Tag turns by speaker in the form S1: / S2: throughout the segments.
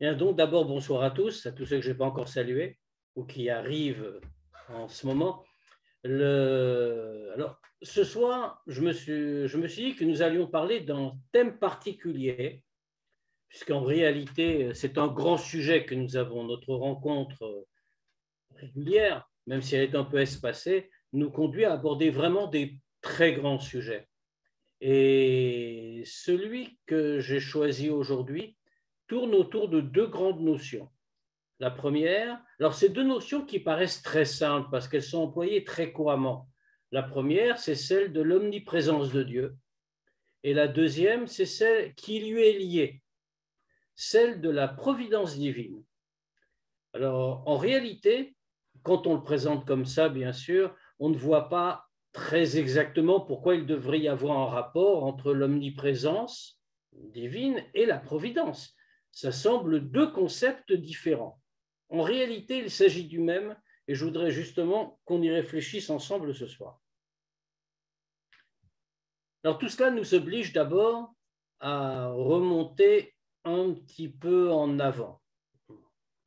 S1: Bien, donc d'abord, bonsoir à tous ceux que je n'ai pas encore salués ou qui arrivent en ce moment. Alors, ce soir, je me suis dit que nous allions parler d'un thème particulier, puisqu'en réalité, c'est un grand sujet que nous avons. Notre rencontre régulière, même si elle est un peu espacée, nous conduit à aborder vraiment des très grands sujets. Et celui que j'ai choisi aujourd'hui tourne autour de deux grandes notions. La première, alors c'est deux notions qui paraissent très simples parce qu'elles sont employées très couramment. La première, c'est celle de l'omniprésence de Dieu. Et la deuxième, c'est celle qui lui est liée, celle de la providence divine. Alors, en réalité, quand on le présente comme ça, bien sûr, on ne voit pas très exactement pourquoi il devrait y avoir un rapport entre l'omniprésence divine et la providence. Ça semble deux concepts différents. En réalité, il s'agit du même, et je voudrais justement qu'on y réfléchisse ensemble ce soir. Alors tout cela nous oblige d'abord à remonter un petit peu en avant.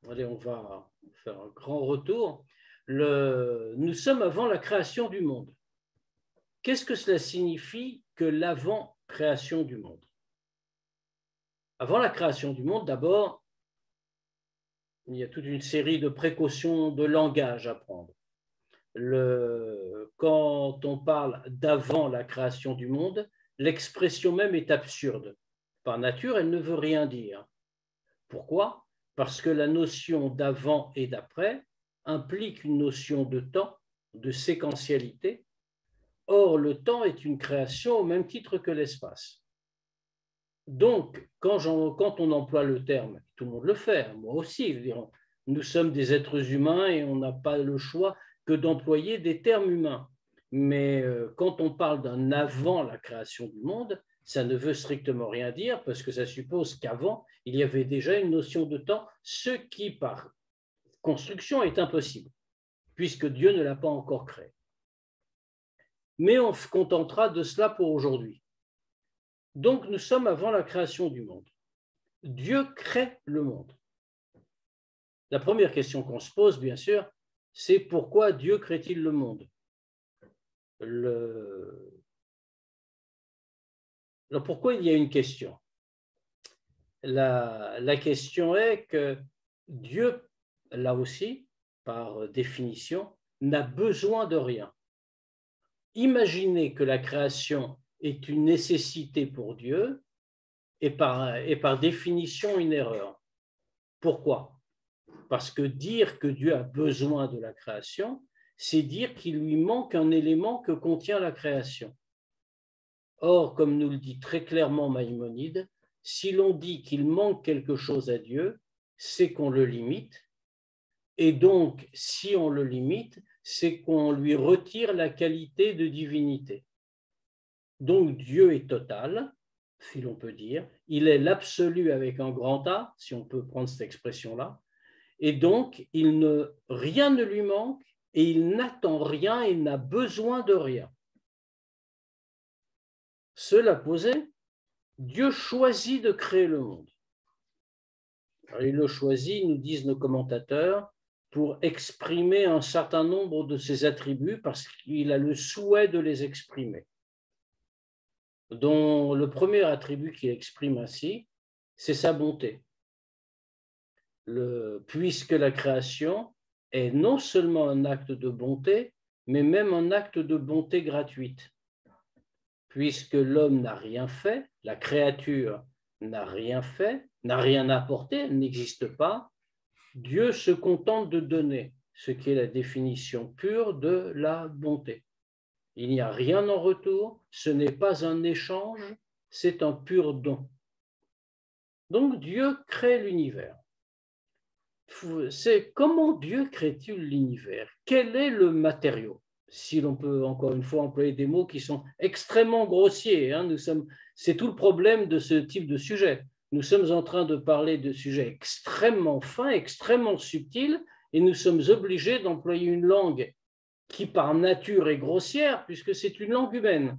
S1: Allez, on va faire un grand retour. Nous sommes avant la création du monde. Qu'est-ce que cela signifie que l'avant-création du monde? Avant la création du monde, d'abord, il y a toute une série de précautions de langage à prendre. Quand on parle d'avant la création du monde, l'expression même est absurde. Par nature, elle ne veut rien dire. Pourquoi? Parce que la notion d'avant et d'après implique une notion de temps, de séquentialité. Or, le temps est une création au même titre que l'espace. Donc, quand on emploie le terme, tout le monde le fait, moi aussi, je veux dire, nous sommes des êtres humains et on n'a pas le choix que d'employer des termes humains. Mais quand on parle d'un avant la création du monde, ça ne veut strictement rien dire parce que ça suppose qu'avant, il y avait déjà une notion de temps, ce qui, par construction, est impossible, puisque Dieu ne l'a pas encore créé. Mais on se contentera de cela pour aujourd'hui. Donc, nous sommes avant la création du monde. Dieu crée le monde. La première question qu'on se pose, bien sûr, c'est pourquoi Dieu crée-t-il le monde? Alors, pourquoi il y a une question? La question est que Dieu, là aussi, par définition, n'a besoin de rien. Imaginez que la création est une nécessité pour Dieu et par définition une erreur. Pourquoi? Parce que dire que Dieu a besoin de la création, c'est dire qu'il lui manque un élément que contient la création. Or, comme nous le dit très clairement Maïmonide, si l'on dit qu'il manque quelque chose à Dieu, c'est qu'on le limite. Et donc, si on le limite, c'est qu'on lui retire la qualité de divinité. Donc, Dieu est total, si l'on peut dire. Il est l'absolu avec un grand A, si on peut prendre cette expression-là. Et donc, rien ne lui manque et il n'attend rien, il n'a besoin de rien. Cela posé, Dieu choisit de créer le monde. Alors, il le choisit, nous disent nos commentateurs, pour exprimer un certain nombre de ses attributs parce qu'il a le souhait de les exprimer. Dont le premier attribut qu'il exprime ainsi, c'est sa bonté. Puisque la création est non seulement un acte de bonté, mais même un acte de bonté gratuite. Puisque l'homme n'a rien fait, la créature n'a rien fait, n'a rien apporté, elle n'existe pas, Dieu se contente de donner, ce qui est la définition pure de la bonté. Il n'y a rien en retour, ce n'est pas un échange, c'est un pur don. Donc Dieu crée l'univers. C'est comment Dieu crée-t-il l'univers? Quel est le matériau? Si l'on peut encore une fois employer des mots qui sont extrêmement grossiers, hein, c'est tout le problème de ce type de sujet. Nous sommes en train de parler de sujets extrêmement fins, extrêmement subtils, et nous sommes obligés d'employer une langue qui par nature est grossière, puisque c'est une langue humaine.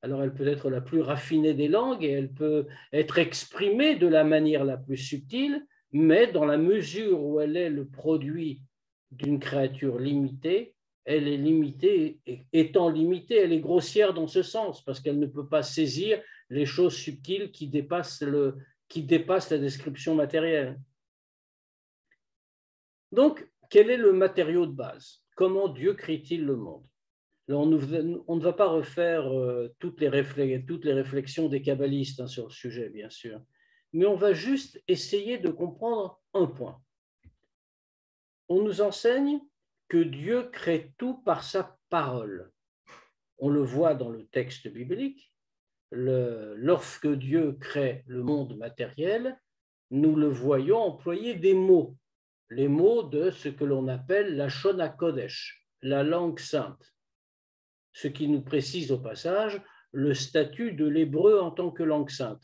S1: Alors elle peut être la plus raffinée des langues et elle peut être exprimée de la manière la plus subtile, mais dans la mesure où elle est le produit d'une créature limitée, elle est limitée, étant limitée, elle est grossière dans ce sens, parce qu'elle ne peut pas saisir les choses subtiles qui dépassent la description matérielle. Donc, quel est le matériau de base? Comment Dieu crée-t-il le monde? Alors, on ne va pas refaire toutes les réflexions des kabbalistes sur le sujet, bien sûr, mais on va juste essayer de comprendre un point. On nous enseigne que Dieu crée tout par sa parole. On le voit dans le texte biblique. Lorsque Dieu crée le monde matériel, nous le voyons employer des mots, les mots de ce que l'on appelle la Lashon HaKodesh, la langue sainte, ce qui nous précise au passage le statut de l'hébreu en tant que langue sainte.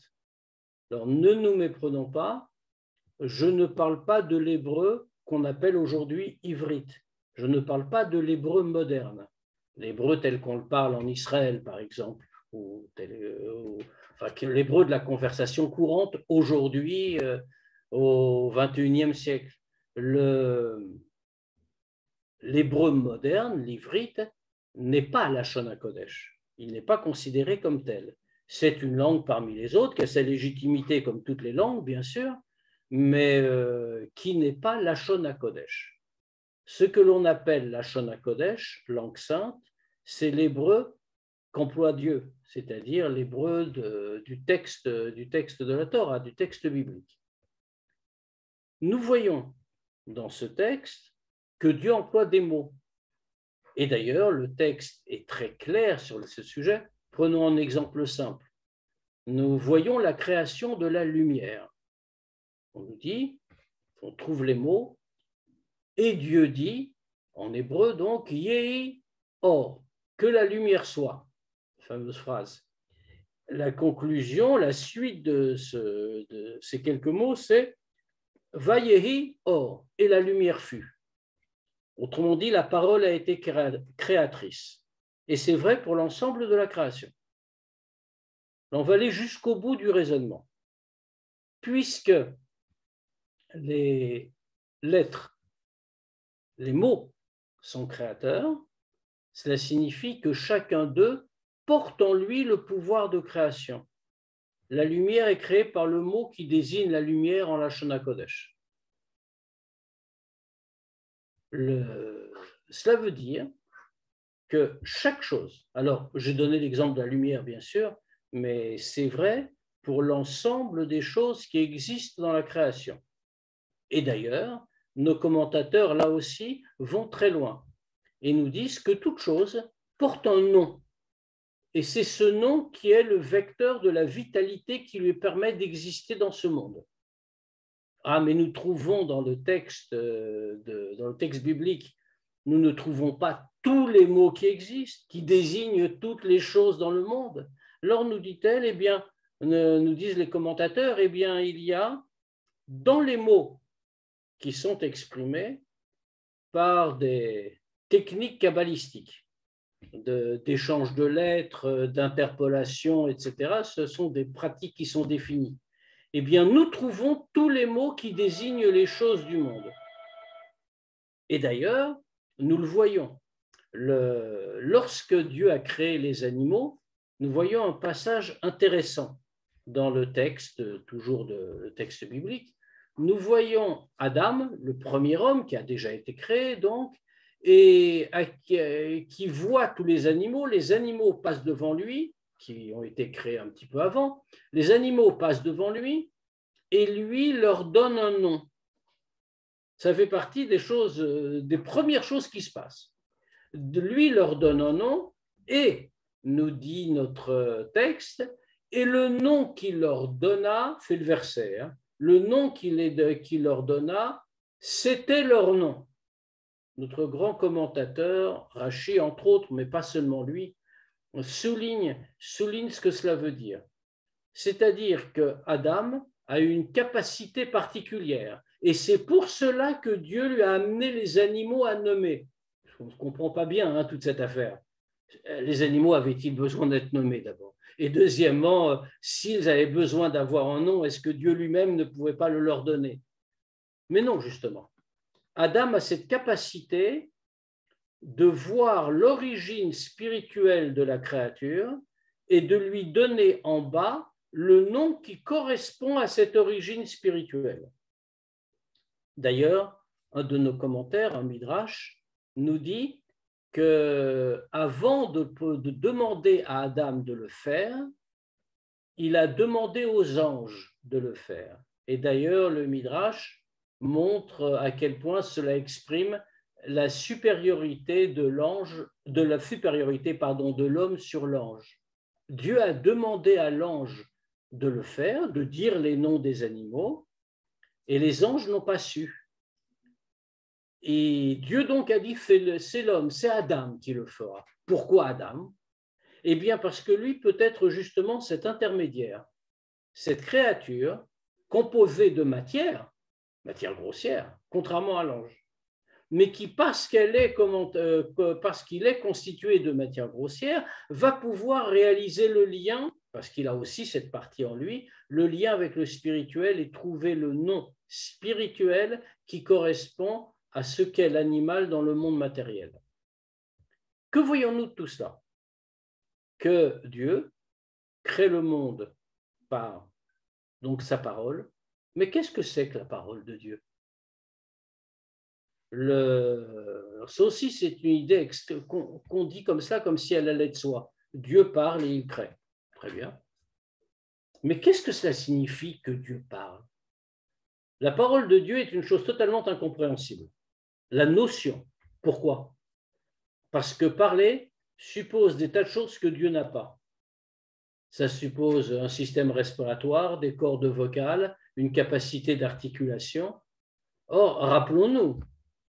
S1: Alors, ne nous méprenons pas, je ne parle pas de l'hébreu qu'on appelle aujourd'hui ivrite. Je ne parle pas de l'hébreu moderne, l'hébreu tel qu'on le parle en Israël, par exemple, l'hébreu de la conversation courante aujourd'hui au XXIe siècle. L'hébreu moderne, l'ivrite, n'est pas la Lashon HaKodesh. Il n'est pas considéré comme tel. C'est une langue parmi les autres, qui a sa légitimité comme toutes les langues, bien sûr, mais qui n'est pas la Lashon HaKodesh. Ce que l'on appelle la Lashon HaKodesh, langue sainte, c'est l'hébreu qu'emploie Dieu, c'est-à-dire l'hébreu du texte de la Torah, du texte biblique. Nous voyons dans ce texte que Dieu emploie des mots. Et d'ailleurs, le texte est très clair sur ce sujet. Prenons un exemple simple. Nous voyons la création de la lumière. On nous dit, on trouve les mots, et Dieu dit, en hébreu donc, Yehi or, que la lumière soit. Fameuse phrase. La conclusion, la suite de ces quelques mots, c'est Vayehi or, et la lumière fut. Autrement dit, la parole a été créatrice. Et c'est vrai pour l'ensemble de la création. On va aller jusqu'au bout du raisonnement. Puisque les lettres, les mots sont créateurs, cela signifie que chacun d'eux porte en lui le pouvoir de création. La lumière est créée par le mot qui désigne la lumière en Lashon HaKodesh. Cela veut dire que chaque chose, alors j'ai donné l'exemple de la lumière bien sûr, mais c'est vrai pour l'ensemble des choses qui existent dans la création. Et d'ailleurs, nos commentateurs là aussi vont très loin et nous disent que toute chose porte un nom. Et c'est ce nom qui est le vecteur de la vitalité qui lui permet d'exister dans ce monde. Ah, mais nous trouvons dans le texte biblique, nous ne trouvons pas tous les mots qui existent, qui désignent toutes les choses dans le monde. Alors nous dit-elle, eh bien, nous disent les commentateurs, eh bien, il y a dans les mots qui sont exprimés par des techniques kabbalistiques, d'échange de lettres, d'interpolation, etc. Ce sont des pratiques qui sont définies. Eh bien, nous trouvons tous les mots qui désignent les choses du monde. Et d'ailleurs, nous le voyons. Lorsque Dieu a créé les animaux, nous voyons un passage intéressant dans le texte, toujours le texte biblique. Nous voyons Adam, le premier homme qui a déjà été créé, donc, et qui voit tous les animaux passent devant lui, qui ont été créés un petit peu avant, les animaux passent devant lui et lui leur donne un nom. Ça fait partie des premières choses qui se passent. Lui leur donne un nom et, nous dit notre texte, et le nom qu'il leur donna, fait le verset, hein, le nom qu'il leur donna, c'était leur nom. Notre grand commentateur, Rashi, entre autres, mais pas seulement lui, souligne ce que cela veut dire. C'est-à-dire que Adam a une capacité particulière et c'est pour cela que Dieu lui a amené les animaux à nommer. On ne comprend pas bien toute cette affaire. Les animaux avaient-ils besoin d'être nommés d'abord? Et deuxièmement, s'ils avaient besoin d'avoir un nom, est-ce que Dieu lui-même ne pouvait pas le leur donner? Mais non, justement. Adam a cette capacité de voir l'origine spirituelle de la créature et de lui donner en bas le nom qui correspond à cette origine spirituelle. D'ailleurs, un de nos commentaires, un midrash, nous dit qu'avant de demander à Adam de le faire, il a demandé aux anges de le faire. Et d'ailleurs, le midrash montre à quel point cela exprime la supériorité de l'ange, de l'homme sur l'ange. Dieu a demandé à l'ange de le faire, de dire les noms des animaux, et les anges n'ont pas su. Et Dieu donc a dit, c'est l'homme, c'est Adam qui le fera. Pourquoi Adam? Eh bien parce que lui peut être justement cet intermédiaire, cette créature composée de matière grossière, contrairement à l'ange, mais qui, parce qu'il est constitué de matière grossière, va pouvoir réaliser le lien, parce qu'il a aussi cette partie en lui, le lien avec le spirituel et trouver le nom spirituel qui correspond à ce qu'est l'animal dans le monde matériel. Que voyons-nous de tout cela? Que Dieu crée le monde par donc sa parole. Mais qu'est-ce que c'est que la parole de Dieu? Ça aussi, c'est une idée qu'on dit comme ça, comme si elle allait de soi. Dieu parle et il crée. Très bien. Mais qu'est-ce que cela signifie que Dieu parle? La parole de Dieu est une chose totalement incompréhensible. La notion. Pourquoi? Parce que parler suppose des tas de choses que Dieu n'a pas. Ça suppose un système respiratoire, des cordes vocales, une capacité d'articulation. Or, rappelons-nous,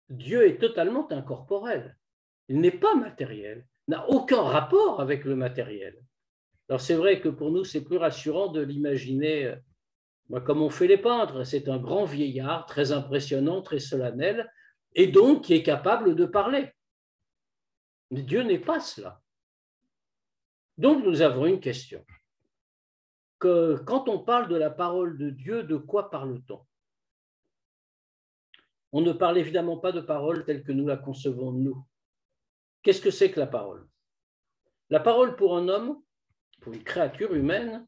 S1: Dieu est totalement incorporel. Il n'est pas matériel, n'a aucun rapport avec le matériel. Alors c'est vrai que pour nous, c'est plus rassurant de l'imaginer comme on fait les peintres. C'est un grand vieillard, très impressionnant, très solennel, et donc qui est capable de parler. Mais Dieu n'est pas cela. Donc nous avons une question. Quand on parle de la parole de Dieu, de quoi parle-t-on? On ne parle évidemment pas de parole telle que nous la concevons nous. Qu'est-ce que c'est que la parole? La parole pour un homme, pour une créature humaine,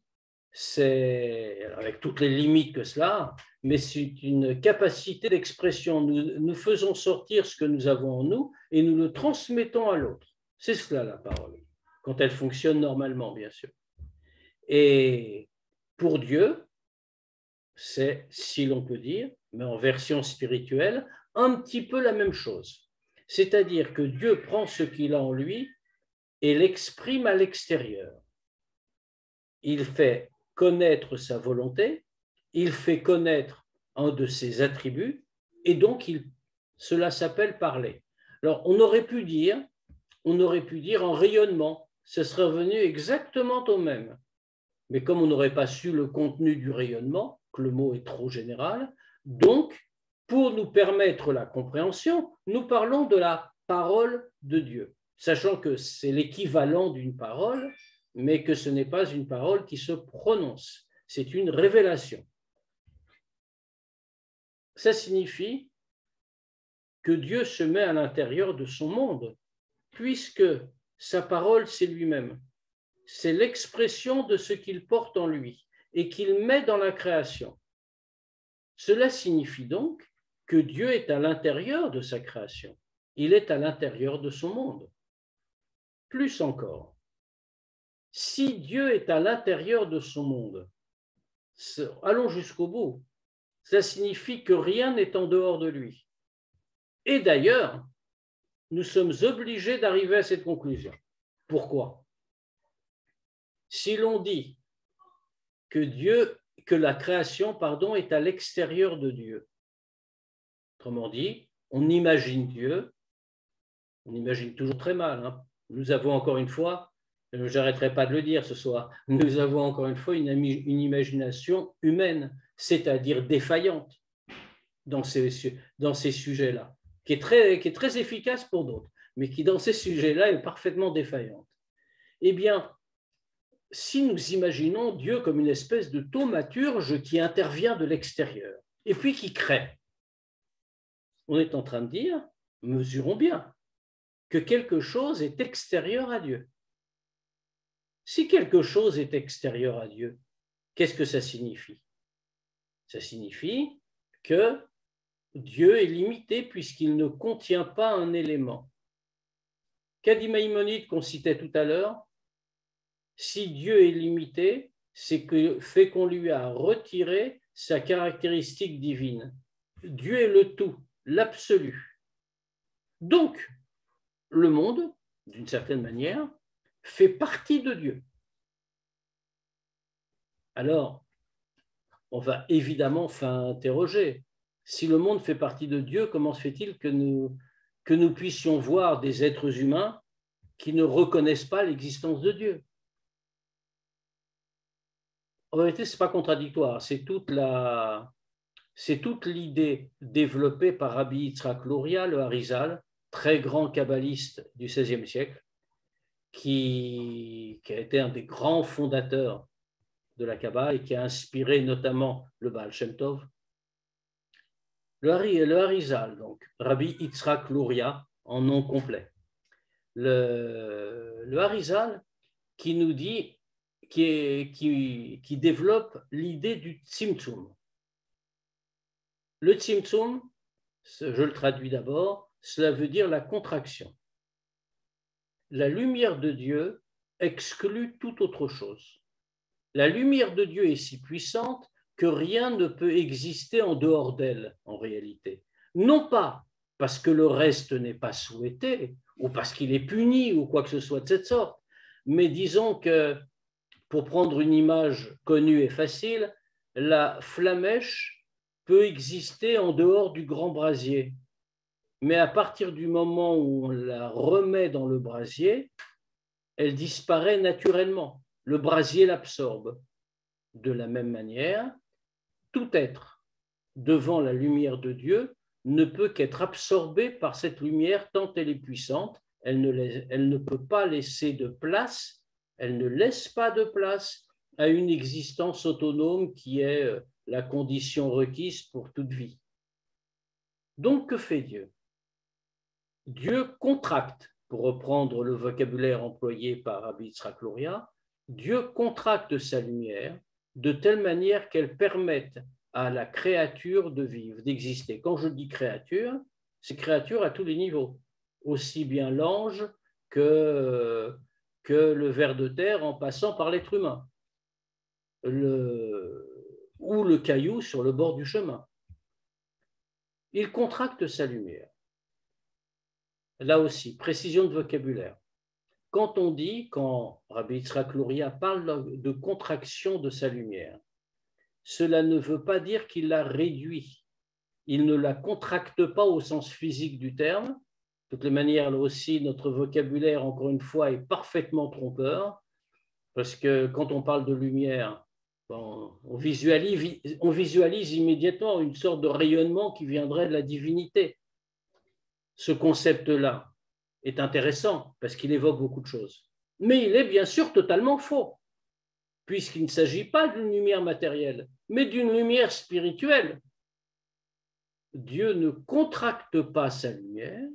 S1: c'est, avec toutes les limites que cela a, mais c'est une capacité d'expression. Nous faisons sortir ce que nous avons en nous et nous le transmettons à l'autre. C'est cela la parole, quand elle fonctionne normalement, bien sûr. Et pour Dieu, c'est, si l'on peut dire, mais en version spirituelle, un petit peu la même chose. C'est-à-dire que Dieu prend ce qu'il a en lui et l'exprime à l'extérieur. Il fait connaître sa volonté, il fait connaître un de ses attributs, et donc cela s'appelle parler. Alors, on aurait pu dire un rayonnement, ce serait revenu exactement au même. Mais comme on n'aurait pas su le contenu du rayonnement, que le mot est trop général, donc, pour nous permettre la compréhension, nous parlons de la parole de Dieu, sachant que c'est l'équivalent d'une parole, mais que ce n'est pas une parole qui se prononce, c'est une révélation. Ça signifie que Dieu se met à l'intérieur de son monde, puisque sa parole, c'est lui-même. C'est l'expression de ce qu'il porte en lui et qu'il met dans la création. Cela signifie donc que Dieu est à l'intérieur de sa création. Il est à l'intérieur de son monde. Plus encore, si Dieu est à l'intérieur de son monde, allons jusqu'au bout, ça signifie que rien n'est en dehors de lui. Et d'ailleurs, nous sommes obligés d'arriver à cette conclusion. Pourquoi? Si l'on dit que la création, est à l'extérieur de Dieu, autrement dit, on imagine Dieu, on imagine toujours très mal. Hein. Nous avons encore une fois, j'arrêterai pas de le dire ce soir, nous avons encore une fois une imagination humaine, c'est-à-dire défaillante dans ces sujets-là, qui est très efficace pour d'autres, mais qui dans ces sujets-là est parfaitement défaillante. Eh bien, si nous imaginons Dieu comme une espèce de thaumaturge qui intervient de l'extérieur et puis qui crée, on est en train de dire, mesurons bien, que quelque chose est extérieur à Dieu. Si quelque chose est extérieur à Dieu, qu'est-ce que ça signifie? Ça signifie que Dieu est limité puisqu'il ne contient pas un élément. Qu'a dit Maïmonide qu'on citait tout à l'heure? Si Dieu est limité, c'est que fait qu'on lui a retiré sa caractéristique divine. Dieu est le tout, l'absolu. Donc, le monde, d'une certaine manière, fait partie de Dieu. Alors, on va évidemment interroger. Si le monde fait partie de Dieu, comment se fait-il que nous puissions voir des êtres humains qui ne reconnaissent pas l'existence de Dieu? En vérité, ce n'est pas contradictoire. C'est toute l'idée développée par Rabbi Yitzhak Luria, le Harizal, très grand kabbaliste du XVIe siècle, qui a été un des grands fondateurs de la Kabbale et qui a inspiré notamment le Baal Shem Tov. Le Harizal, donc, Rabbi Yitzhak Luria, en nom complet. Le Harizal qui nous dit, qui développe l'idée du Tzimtzum. Le Tzimtzum, je le traduis d'abord, cela veut dire la contraction. La lumière de Dieu exclut toute autre chose. La lumière de Dieu est si puissante que rien ne peut exister en dehors d'elle, en réalité. Non pas parce que le reste n'est pas souhaité, ou parce qu'il est puni, ou quoi que ce soit de cette sorte, mais disons que, pour prendre une image connue et facile, la flamèche peut exister en dehors du grand brasier. Mais à partir du moment où on la remet dans le brasier, elle disparaît naturellement. Le brasier l'absorbe. De la même manière, tout être devant la lumière de Dieu ne peut qu'être absorbé par cette lumière tant elle est puissante. Elle ne peut pas laisser de place, elle ne laisse pas de place à une existence autonome qui est la condition requise pour toute vie. Donc, que fait Dieu? Dieu contracte, pour reprendre le vocabulaire employé par Rabbi Yitzhak Luria, Dieu contracte sa lumière de telle manière qu'elle permette à la créature de vivre, d'exister. Quand je dis créature, c'est créature à tous les niveaux, aussi bien l'ange que le ver de terre en passant par l'être humain, ou le caillou sur le bord du chemin. Il contracte sa lumière. Là aussi, précision de vocabulaire. Quand Rabbi Yitzhak Luria parle de contraction de sa lumière, cela ne veut pas dire qu'il la réduit. Il ne la contracte pas au sens physique du terme. De toutes les manières, là aussi, notre vocabulaire, encore une fois, est parfaitement trompeur, parce que quand on parle de lumière, on visualise immédiatement une sorte de rayonnement qui viendrait de la divinité. Ce concept-là est intéressant parce qu'il évoque beaucoup de choses. Mais il est bien sûr totalement faux, puisqu'il ne s'agit pas d'une lumière matérielle, mais d'une lumière spirituelle. Dieu ne contracte pas sa lumière,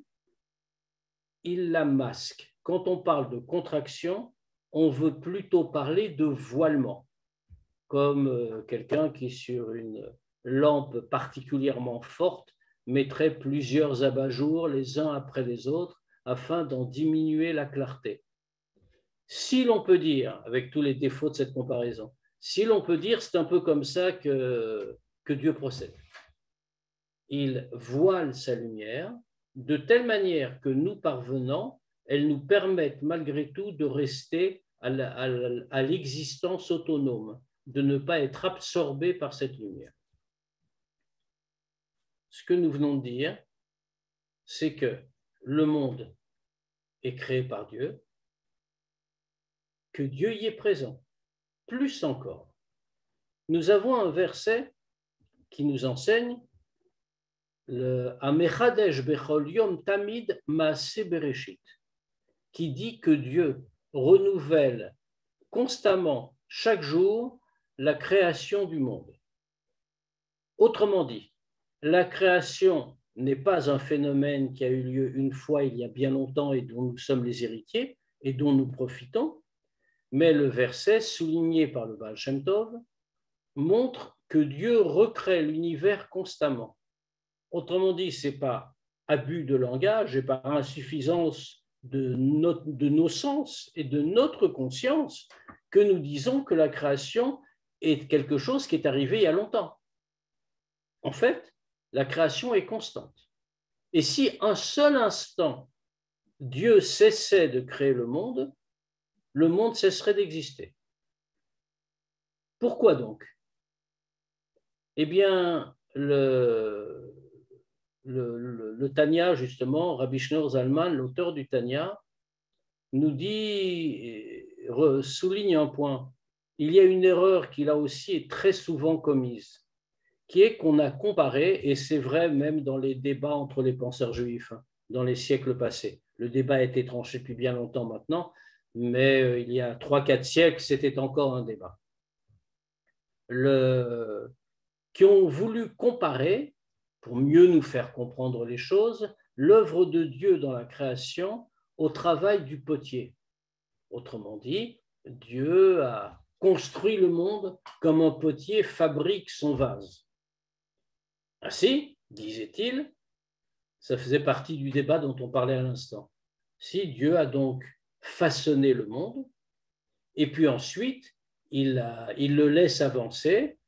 S1: il la masque. Quand on parle de contraction, on veut plutôt parler de voilement, comme quelqu'un qui, sur une lampe particulièrement forte, mettrait plusieurs abat-jours les uns après les autres afin d'en diminuer la clarté. Si l'on peut dire, avec tous les défauts de cette comparaison, si l'on peut dire, c'est un peu comme ça que Dieu procède. Il voile sa lumière de telle manière que nous parvenant, elles nous permettent malgré tout de rester à l'existence autonome, de ne pas être absorbés par cette lumière. Ce que nous venons de dire, c'est que le monde est créé par Dieu, que Dieu y est présent. Plus encore, nous avons un verset qui nous enseigne le Amechadesh Bechol Yom Tamid Maaseh Bereshit, qui dit que Dieu renouvelle constamment, chaque jour, la création du monde. Autrement dit, la création n'est pas un phénomène qui a eu lieu une fois il y a bien longtemps et dont nous sommes les héritiers et dont nous profitons, mais le verset souligné par le Baal Shem Tov montre que Dieu recrée l'univers constamment. Autrement dit, ce n'est pas abus de langage et par insuffisance de nos sens et de notre conscience que nous disons que la création est quelque chose qui est arrivé il y a longtemps. En fait, la création est constante. Et si un seul instant, Dieu cessait de créer le monde cesserait d'exister. Pourquoi donc? Eh bien, le Tanya, justement, Rabbi Shneur Zalman, l'auteur du Tanya, nous dit, souligne un point. Il y a une erreur qui, là aussi, est très souvent commise, qui est qu'on a comparé, et c'est vrai même dans les débats entre les penseurs juifs, dans les siècles passés. Le débat a été tranché depuis bien longtemps maintenant, mais il y a 3-4 siècles, c'était encore un débat. Qui ont voulu comparer, pour mieux nous faire comprendre les choses, l'œuvre de Dieu dans la création au travail du potier. Autrement dit, Dieu a construit le monde comme un potier fabrique son vase. Ainsi, disait-il, ça faisait partie du débat dont on parlait à l'instant. Si Dieu a donc façonné le monde, et puis ensuite, il le laisse avancer,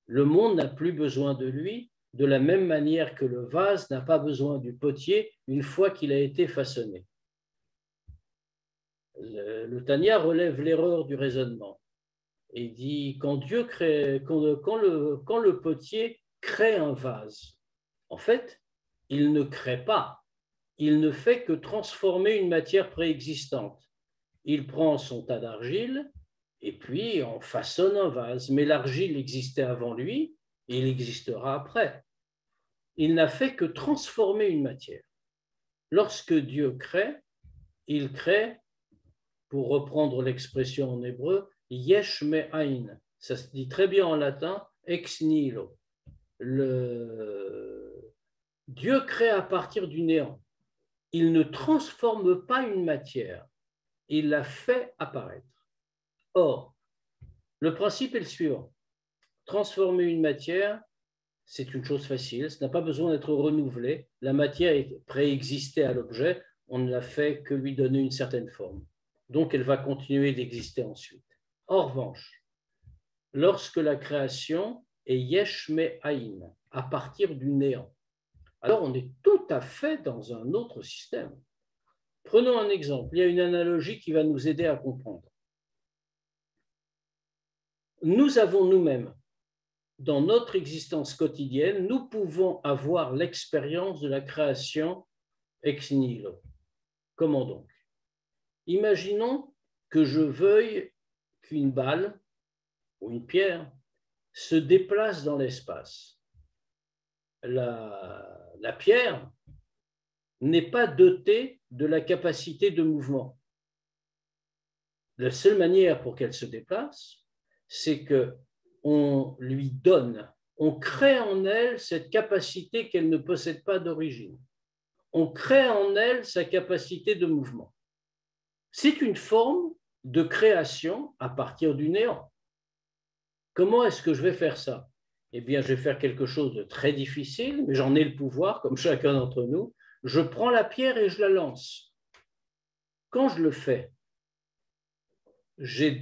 S1: le monde n'a plus besoin de lui, de la même manière que le vase n'a pas besoin du potier une fois qu'il a été façonné. Le Tanya relève l'erreur du raisonnement et dit quand le potier crée un vase, en fait, il ne crée pas, il ne fait que transformer une matière préexistante. Il prend son tas d'argile et puis on façonne un vase, mais l'argile existait avant lui et il existera après. Il n'a fait que transformer une matière. Lorsque Dieu crée, il crée, pour reprendre l'expression en hébreu, yesh me'ain. Ça se dit très bien en latin, ex nihilo. Dieu crée à partir du néant. Il ne transforme pas une matière, il la fait apparaître. Or, le principe est le suivant. Transformer une matière, c'est une chose facile, ça n'a pas besoin d'être renouvelé. La matière préexistait à l'objet, on ne l'a fait que lui donner une certaine forme. Donc, elle va continuer d'exister ensuite. En revanche, lorsque la création est yesh me'ain, à partir du néant, alors on est tout à fait dans un autre système. Prenons un exemple, il y a une analogie qui va nous aider à comprendre. Nous avons nous-mêmes, dans notre existence quotidienne, nous pouvons avoir l'expérience de la création ex nihilo. Comment donc? Imaginons que je veuille qu'une balle ou une pierre se déplace dans l'espace. La pierre n'est pas dotée de la capacité de mouvement. La seule manière pour qu'elle se déplace, c'est qu'on lui donne, on crée en elle cette capacité qu'elle ne possède pas d'origine. On crée en elle sa capacité de mouvement. C'est une forme de création à partir du néant. Comment est-ce que je vais faire ça? Eh bien, je vais faire quelque chose de très difficile, mais j'en ai le pouvoir, comme chacun d'entre nous. Je prends la pierre et je la lance. Quand je le fais, j'ai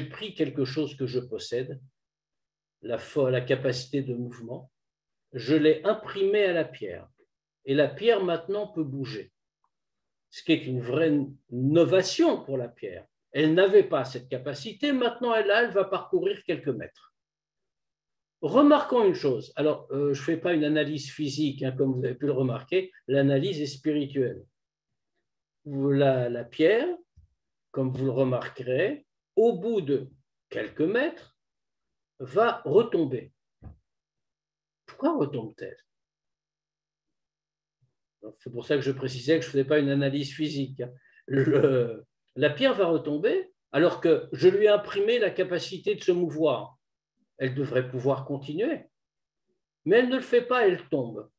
S1: pris quelque chose que je possède, la capacité de mouvement, je l'ai imprimé à la pierre. Et la pierre maintenant peut bouger. Ce qui est une vraie innovation pour la pierre. Elle n'avait pas cette capacité, maintenant elle va parcourir quelques mètres. Remarquons une chose, alors je ne fais pas une analyse physique, comme vous avez pu le remarquer, l'analyse est spirituelle. La pierre, comme vous le remarquerez, au bout de quelques mètres, va retomber. Pourquoi retombe-t-elle? C'est pour ça que je précisais que je ne faisais pas une analyse physique. La pierre va retomber alors que je lui ai imprimé la capacité de se mouvoir. Elle devrait pouvoir continuer. Mais elle ne le fait pas, elle tombe.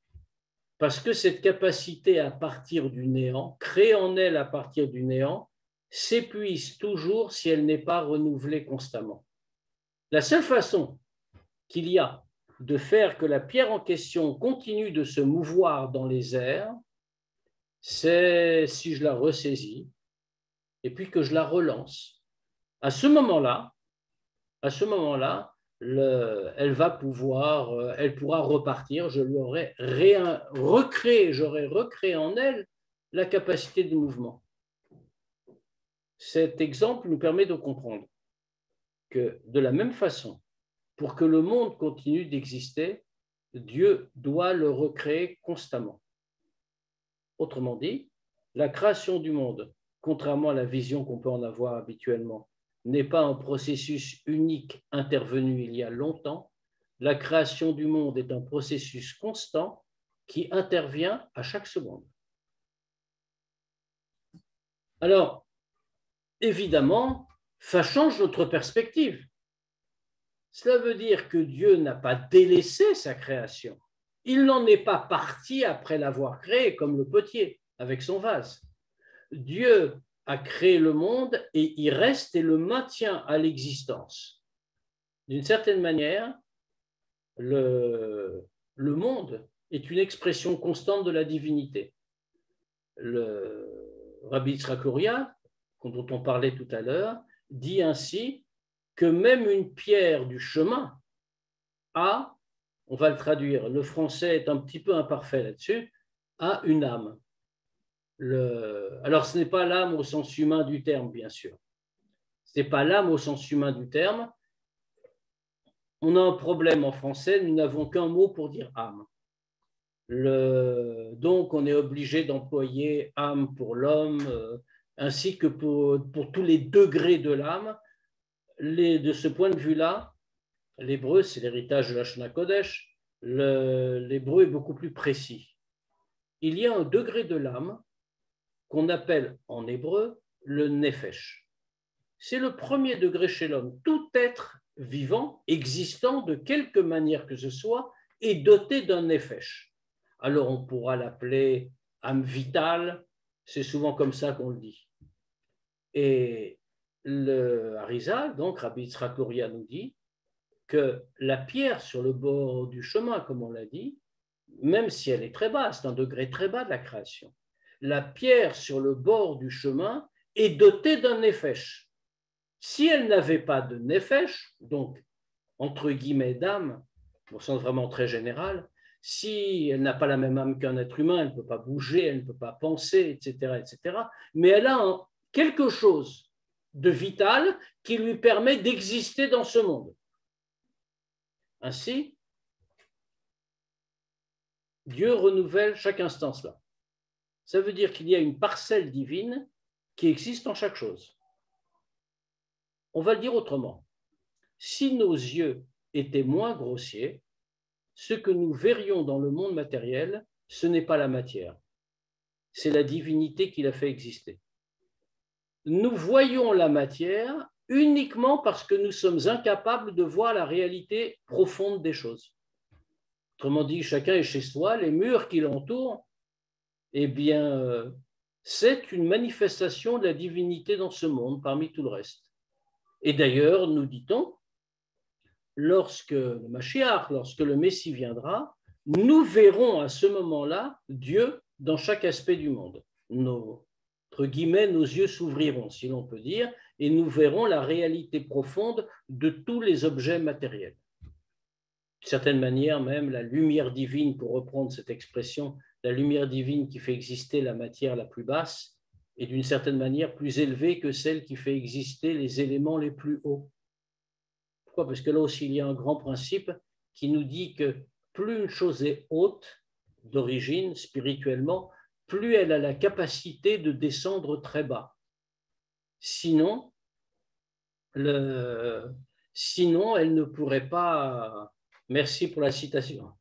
S1: parce que cette capacité à partir du néant, créée en elle à partir du néant, s'épuise toujours si elle n'est pas renouvelée constamment. La seule façon qu'il y a de faire que la pierre en question continue de se mouvoir dans les airs, c'est si je la ressaisis et puis que je la relance. À ce moment-là, elle va pouvoir, elle pourra repartir. Je lui aurai j'aurai recréé en elle la capacité de mouvement. Cet exemple nous permet de comprendre que de la même façon, pour que le monde continue d'exister, Dieu doit le recréer constamment. Autrement dit, la création du monde, contrairement à la vision qu'on peut en avoir habituellement, n'est pas un processus unique intervenu il y a longtemps. La création du monde est un processus constant qui intervient à chaque seconde. Alors, évidemment, ça change notre perspective. Cela veut dire que Dieu n'a pas délaissé sa création. Il n'en est pas parti après l'avoir créé, comme le potier avec son vase. Dieu a créé le monde et il reste et le maintient à l'existence. D'une certaine manière, le monde est une expression constante de la divinité. Le Rabbi Yitzhak Luria, dont on parlait tout à l'heure, dit ainsi que même une pierre du chemin a, on va le traduire, le français est un petit peu imparfait là-dessus, a une âme. Alors ce n'est pas l'âme au sens humain du terme, bien sûr. Ce n'est pas l'âme au sens humain du terme. On a un problème en français, nous n'avons qu'un mot pour dire âme. Donc on est obligé d'employer âme pour l'homme, ainsi que pour tous les degrés de l'âme. De ce point de vue-là, l'hébreu, c'est l'héritage de la Shana Kodesh, l'hébreu est beaucoup plus précis. Il y a un degré de l'âme qu'on appelle en hébreu le nefesh. C'est le premier degré chez l'homme. Tout être vivant, existant de quelque manière que ce soit, est doté d'un nefesh. Alors on pourra l'appeler âme vitale, c'est souvent comme ça qu'on le dit. Et le Harizal, donc Rabbi Yitzhak Luria nous dit que la pierre sur le bord du chemin, comme on l'a dit, même si elle est très basse, c'est un degré très bas de la création, la pierre sur le bord du chemin est dotée d'un nefesh. Si elle n'avait pas de nefesh, donc entre guillemets d'âme, au sens vraiment très général, si elle n'a pas la même âme qu'un être humain, elle ne peut pas bouger, elle ne peut pas penser, etc., mais elle a quelque chose de vital qui lui permet d'exister dans ce monde. Ainsi, Dieu renouvelle chaque instant cela. Ça veut dire qu'il y a une parcelle divine qui existe en chaque chose. On va le dire autrement. Si nos yeux étaient moins grossiers, ce que nous verrions dans le monde matériel, ce n'est pas la matière, c'est la divinité qui l'a fait exister. Nous voyons la matière uniquement parce que nous sommes incapables de voir la réalité profonde des choses. Autrement dit, chacun est chez soi, les murs qui l'entourent, eh bien, c'est une manifestation de la divinité dans ce monde parmi tout le reste. Et d'ailleurs, nous dit-on, lorsque le Mashiach, lorsque le Messie viendra, nous verrons à ce moment-là Dieu dans chaque aspect du monde. Entre guillemets, nos yeux s'ouvriront, si l'on peut dire, et nous verrons la réalité profonde de tous les objets matériels. D'une certaine manière, même la lumière divine, pour reprendre cette expression, la lumière divine qui fait exister la matière la plus basse est d'une certaine manière plus élevée que celle qui fait exister les éléments les plus hauts. Pourquoi ? Parce que là aussi, il y a un grand principe qui nous dit que plus une chose est haute d'origine, spirituellement, plus elle a la capacité de descendre très bas. Sinon, elle ne pourrait pas... Merci pour la citation.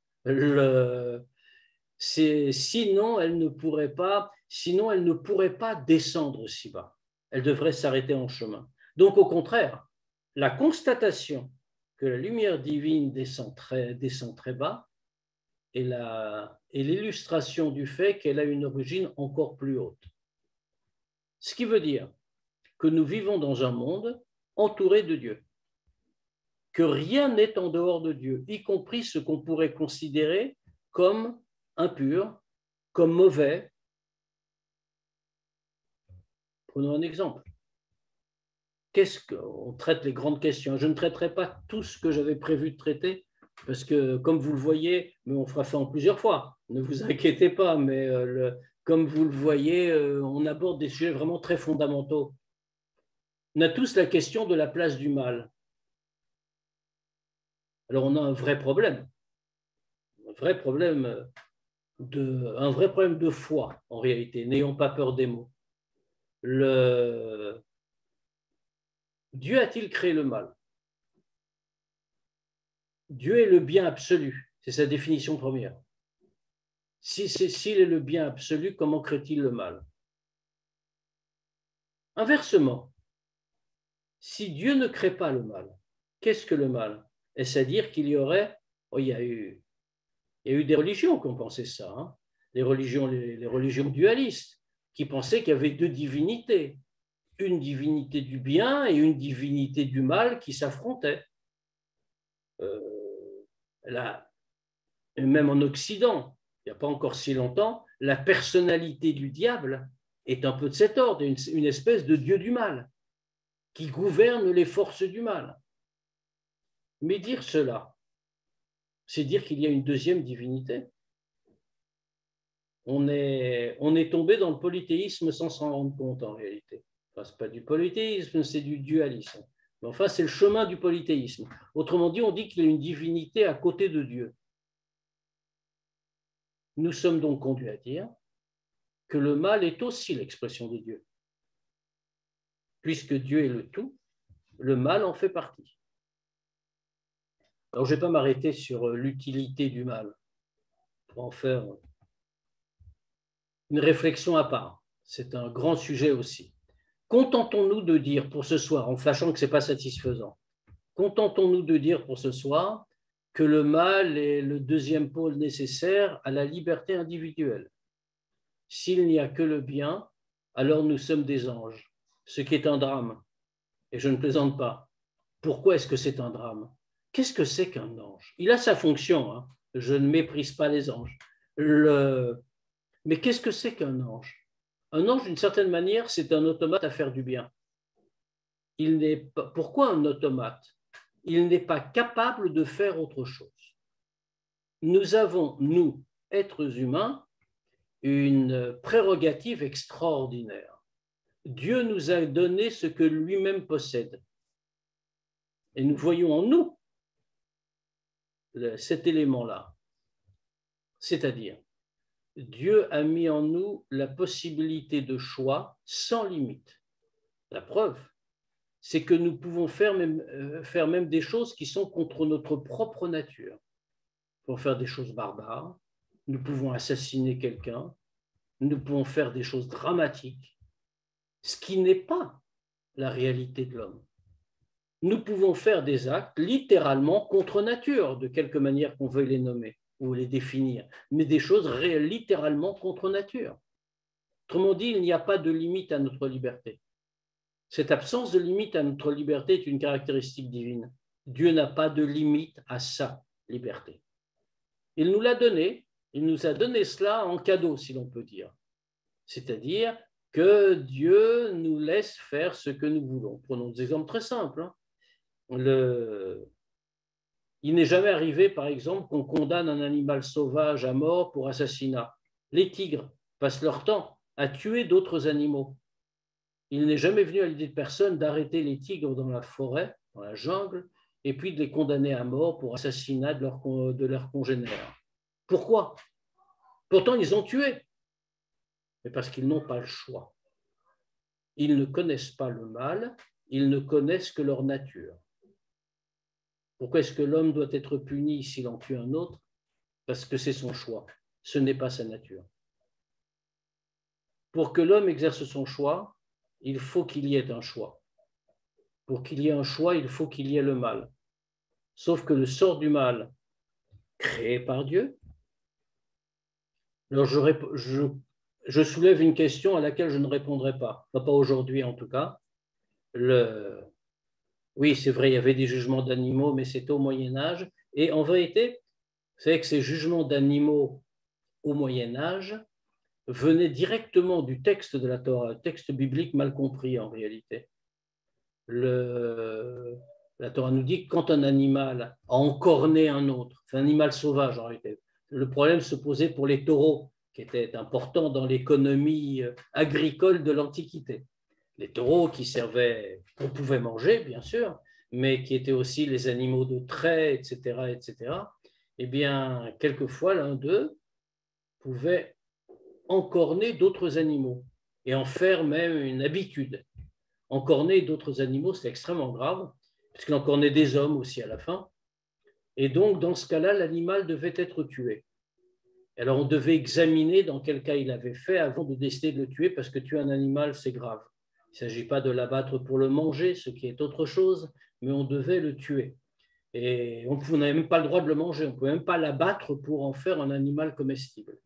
S1: Sinon, elle ne pourrait pas descendre si bas. Elle devrait s'arrêter en chemin. Donc, au contraire, la constatation que la lumière divine descend très bas et l'illustration du fait qu'elle a une origine encore plus haute. Ce qui veut dire que nous vivons dans un monde entouré de Dieu, que rien n'est en dehors de Dieu, y compris ce qu'on pourrait considérer comme impur, comme mauvais. Prenons un exemple. On traite les grandes questions. Je ne traiterai pas tout ce que j'avais prévu de traiter, parce que, comme vous le voyez, mais on fera ça en plusieurs fois, ne vous inquiétez pas, mais comme vous le voyez, on aborde des sujets vraiment très fondamentaux. On a tous la question de la place du mal. Alors, on a un vrai problème de foi, en réalité. N'ayons pas peur des mots. Dieu a-t-il créé le mal? Dieu est le bien absolu, c'est sa définition première. S'il est le bien absolu, comment crée-t-il le mal? Inversement, si Dieu ne crée pas le mal, qu'est-ce que le mal? Est-ce à dire qu'il y aurait, il y a eu des religions qui ont pensé ça, hein? Les religions dualistes, qui pensaient qu'il y avait deux divinités, une divinité du bien et une divinité du mal qui s'affrontaient. Là, même en Occident, il n'y a pas encore si longtemps, la personnalité du diable est un peu de cet ordre, une espèce de dieu du mal, qui gouverne les forces du mal. Mais dire cela, c'est dire qu'il y a une deuxième divinité. On est tombé dans le polythéisme sans s'en rendre compte en réalité. Enfin, ce n'est pas du polythéisme, c'est du dualisme. Mais enfin, c'est le chemin du polythéisme. Autrement dit, on dit qu'il y a une divinité à côté de Dieu. Nous sommes donc conduits à dire que le mal est aussi l'expression de Dieu. Puisque Dieu est le tout, le mal en fait partie. Alors, je ne vais pas m'arrêter sur l'utilité du mal pour en faire une réflexion à part. C'est un grand sujet aussi. Contentons-nous de dire pour ce soir, en sachant que ce n'est pas satisfaisant, contentons-nous de dire pour ce soir que le mal est le deuxième pôle nécessaire à la liberté individuelle. S'il n'y a que le bien, alors nous sommes des anges, ce qui est un drame. Et je ne plaisante pas. Pourquoi est-ce que c'est un drame? Qu'est-ce que c'est qu'un ange? Il a sa fonction, hein. Je ne méprise pas les anges. Mais qu'est-ce que c'est qu'un ange? Un ange, d'une certaine manière, c'est un automate à faire du bien. Pourquoi un automate? Il n'est pas capable de faire autre chose. Nous avons, nous, êtres humains, une prérogative extraordinaire. Dieu nous a donné ce que lui-même possède. Et nous voyons en nous cet élément-là. C'est-à-dire, Dieu a mis en nous la possibilité de choix sans limite. La preuve, c'est que nous pouvons faire même des choses qui sont contre notre propre nature. Nous pouvons faire des choses barbares, nous pouvons assassiner quelqu'un, nous pouvons faire des choses dramatiques, ce qui n'est pas la réalité de l'homme. Nous pouvons faire des actes littéralement contre nature, de quelque manière qu'on veuille les nommer ou les définir, mais des choses littéralement contre nature. Autrement dit, il n'y a pas de limite à notre liberté. Cette absence de limite à notre liberté est une caractéristique divine. Dieu n'a pas de limite à sa liberté. Il nous l'a donné, il nous a donné cela en cadeau, si l'on peut dire. C'est-à-dire que Dieu nous laisse faire ce que nous voulons. Prenons des exemples très simples. Il n'est jamais arrivé, par exemple, qu'on condamne un animal sauvage à mort pour assassinat. Les tigres passent leur temps à tuer d'autres animaux. Il n'est jamais venu à l'idée de personne d'arrêter les tigres dans la forêt, dans la jungle, et puis de les condamner à mort pour assassinat de leurs congénères. Pourquoi? Pourtant, ils ont tué, mais parce qu'ils n'ont pas le choix. Ils ne connaissent pas le mal, ils ne connaissent que leur nature. Pourquoi est-ce que l'homme doit être puni s'il en tue un autre? Parce que c'est son choix, ce n'est pas sa nature. Pour que l'homme exerce son choix, il faut qu'il y ait un choix. Pour qu'il y ait un choix, il faut qu'il y ait le mal. Sauf que le sort du mal, créé par Dieu, Alors, je soulève une question à laquelle je ne répondrai pas, pas aujourd'hui en tout cas. Oui, c'est vrai, il y avait des jugements d'animaux, mais c'était au Moyen Âge. Et en vérité, vous savez que ces jugements d'animaux au Moyen Âge venaient directement du texte de la Torah, texte biblique mal compris en réalité. La Torah nous dit que quand un animal a encorné un autre, c'est un animal sauvage en réalité, le problème se posait pour les taureaux, qui étaient importants dans l'économie agricole de l'Antiquité. Les taureaux qui servaient, qu'on pouvait manger bien sûr, mais qui étaient aussi les animaux de trait, etc., etc. Eh bien, quelquefois, l'un d'eux pouvait encorner d'autres animaux et en faire même une habitude. Encorner d'autres animaux, c'est extrêmement grave, puisqu'il encornait des hommes aussi à la fin. Et donc, dans ce cas-là, l'animal devait être tué. Alors, on devait examiner dans quel cas il avait fait avant de décider de le tuer, parce que tuer un animal, c'est grave. Il ne s'agit pas de l'abattre pour le manger, ce qui est autre chose, mais on devait le tuer. Et on n'avait même pas le droit de le manger, on ne pouvait même pas l'abattre pour en faire un animal comestible.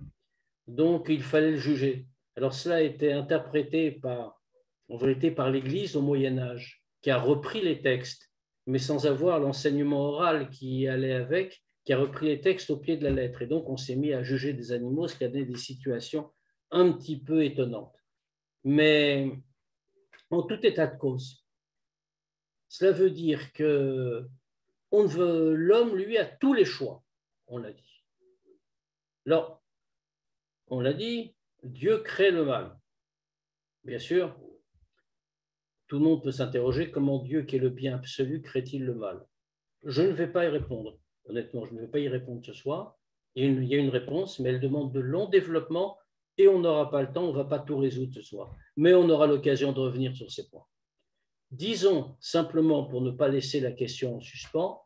S1: Donc, il fallait le juger. Alors, cela a été interprété en vérité par l'Église au Moyen Âge, qui a repris les textes, mais sans avoir l'enseignement oral qui allait avec, qui a repris les textes au pied de la lettre. Et donc, on s'est mis à juger des animaux, ce qui a donné des situations un petit peu étonnantes. Mais en tout état de cause, cela veut dire que l'homme, lui, a tous les choix, on l'a dit. Alors, on l'a dit, Dieu crée le mal. Bien sûr, tout le monde peut s'interroger comment Dieu, qui est le bien absolu, crée-t-il le mal? Je ne vais pas y répondre. Honnêtement, je ne vais pas y répondre ce soir. Il y a une réponse, mais elle demande de long développement et on n'aura pas le temps, on ne va pas tout résoudre ce soir. Mais on aura l'occasion de revenir sur ces points. Disons simplement, pour ne pas laisser la question en suspens,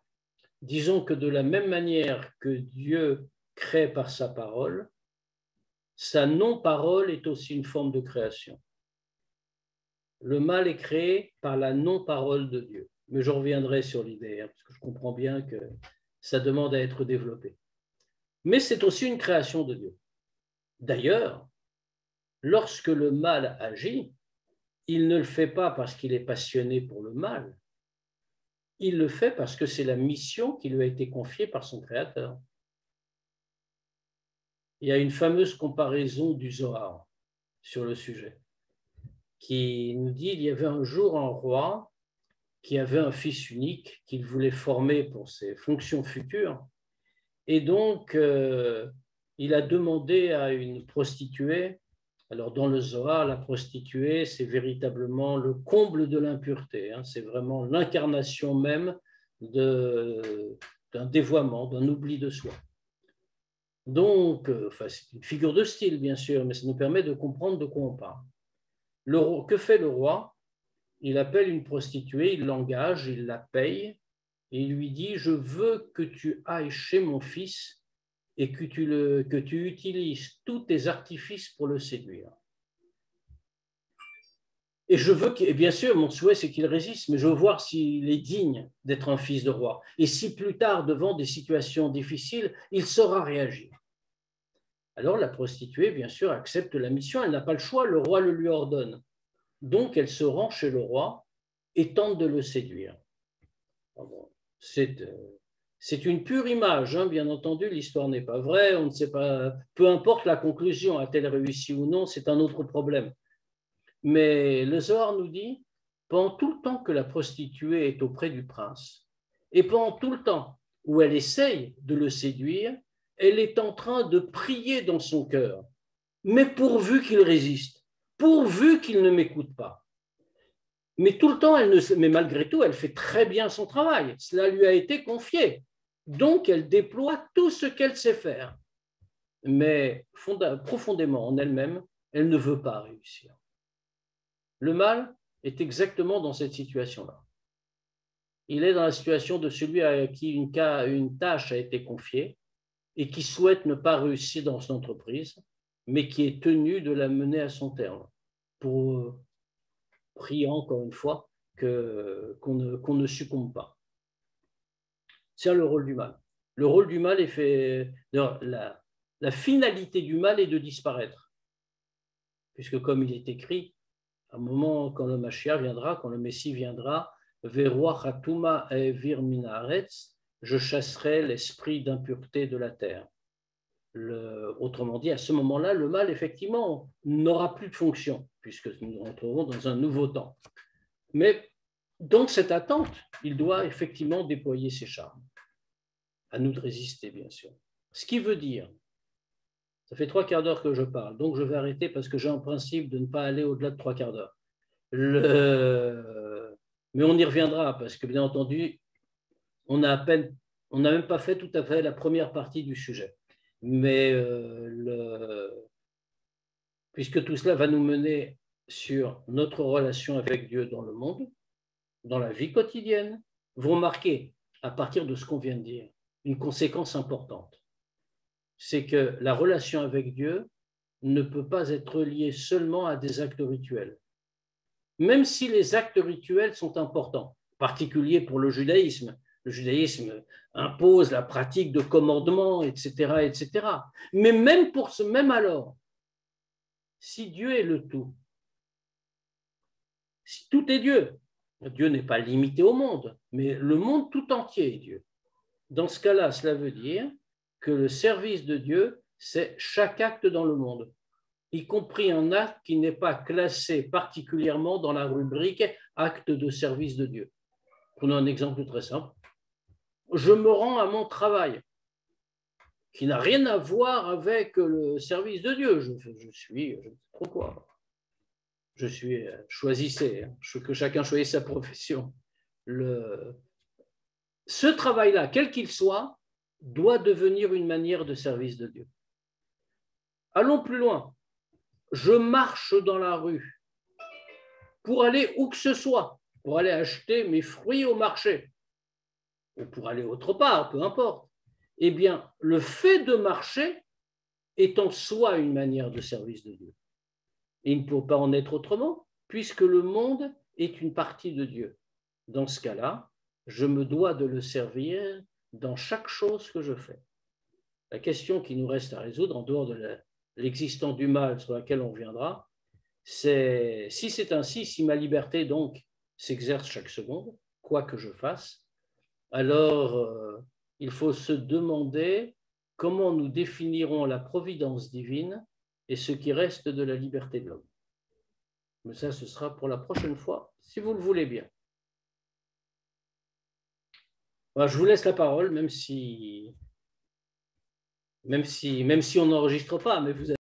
S1: disons que de la même manière que Dieu crée par sa parole, sa non-parole est aussi une forme de création. Le mal est créé par la non-parole de Dieu. Mais je reviendrai sur l'idée, parce que je comprends bien que ça demande à être développé. Mais c'est aussi une création de Dieu. D'ailleurs, lorsque le mal agit, il ne le fait pas parce qu'il est passionné pour le mal, il le fait parce que c'est la mission qui lui a été confiée par son Créateur. Il y a une fameuse comparaison du Zohar sur le sujet, qui nous dit qu'il y avait un jour un roi qui avait un fils unique qu'il voulait former pour ses fonctions futures. Et donc, il a demandé à une prostituée, alors dans le Zohar, la prostituée, c'est véritablement le comble de l'impureté, hein, c'est vraiment l'incarnation même d'un dévoiement, d'un oubli de soi. Donc, c'est une figure de style, bien sûr, mais ça nous permet de comprendre de quoi on parle. Que fait le roi? Il appelle une prostituée, il l'engage, il la paye, et il lui dit, je veux que tu ailles chez mon fils et que tu utilises tous tes artifices pour le séduire. Et je veux et bien sûr, mon souhait, c'est qu'il résiste, mais je veux voir s'il est digne d'être un fils de roi. Et si plus tard, devant des situations difficiles, il saura réagir. Alors la prostituée, bien sûr, accepte la mission, elle n'a pas le choix, le roi le lui ordonne. Donc elle se rend chez le roi et tente de le séduire. C'est une pure image, hein, bien entendu, l'histoire n'est pas vraie, on ne sait pas, peu importe la conclusion, a-t-elle réussi ou non, c'est un autre problème. Mais le Zohar nous dit, pendant tout le temps que la prostituée est auprès du prince, et pendant tout le temps où elle essaye de le séduire, elle est en train de prier dans son cœur, mais pourvu qu'il résiste, pourvu qu'il ne m'écoute pas. Mais tout le temps, mais malgré tout, elle fait très bien son travail. Cela lui a été confié. Donc, elle déploie tout ce qu'elle sait faire. Mais profondément en elle-même, elle ne veut pas réussir. Le mal est exactement dans cette situation-là. Il est dans la situation de celui à qui une tâche a été confiée et qui souhaite ne pas réussir dans son entreprise, mais qui est tenu de la mener à son terme pour prier encore une fois qu'on ne succombe pas. C'est le rôle du mal. Le rôle du mal est fait. la finalité du mal est de disparaître. Puisque comme il est écrit, à un moment quand le Mashiach viendra, quand le Messie viendra, Veruach hatuma evir min haaretz, je chasserai l'esprit d'impureté de la terre. Autrement dit, à ce moment-là, le mal, effectivement, n'aura plus de fonction, puisque nous rentrerons dans un nouveau temps. Mais dans cette attente, il doit effectivement déployer ses charmes. À nous de résister, bien sûr. Ce qui veut dire, ça fait 3/4 d'heure que je parle, donc je vais arrêter parce que j'ai un principe de ne pas aller au-delà de 3/4 d'heure. Mais on y reviendra parce que, bien entendu, on n'a même pas fait tout à fait la première partie du sujet. Mais puisque tout cela va nous mener sur notre relation avec Dieu dans le monde, dans la vie quotidienne, vous remarquez, à partir de ce qu'on vient de dire, une conséquence importante. C'est que la relation avec Dieu ne peut pas être liée seulement à des actes rituels. Même si les actes rituels sont importants, en particulier pour le judaïsme. Le judaïsme impose la pratique de commandements, etc., etc. Mais même alors, si Dieu est le tout, si tout est Dieu, Dieu n'est pas limité au monde, mais le monde tout entier est Dieu. Dans ce cas-là, cela veut dire que le service de Dieu, c'est chaque acte dans le monde, y compris un acte qui n'est pas classé particulièrement dans la rubrique acte de service de Dieu. Prenons un exemple très simple. Je me rends à mon travail, qui n'a rien à voir avec le service de Dieu. Je suis, je ne sais trop quoi. Je suis, choisissez, que chacun choisisse sa profession. Ce travail-là, quel qu'il soit, doit devenir une manière de service de Dieu. Allons plus loin. Je marche dans la rue pour aller où que ce soit, pour aller acheter mes fruits au marché, ou pour aller autre part, peu importe. Eh bien, le fait de marcher est en soi une manière de service de Dieu. Et il ne peut pas en être autrement, puisque le monde est une partie de Dieu. Dans ce cas-là, je me dois de le servir dans chaque chose que je fais. La question qui nous reste à résoudre, en dehors de l'existence du mal sur laquelle on viendra, c'est si c'est ainsi, si ma liberté donc s'exerce chaque seconde, quoi que je fasse, alors il faut se demander comment nous définirons la providence divine et ce qui reste de la liberté de l'homme. Mais ça, ce sera pour la prochaine fois, si vous le voulez bien. Je vous laisse la parole, même si on n'enregistre pas, mais vous avez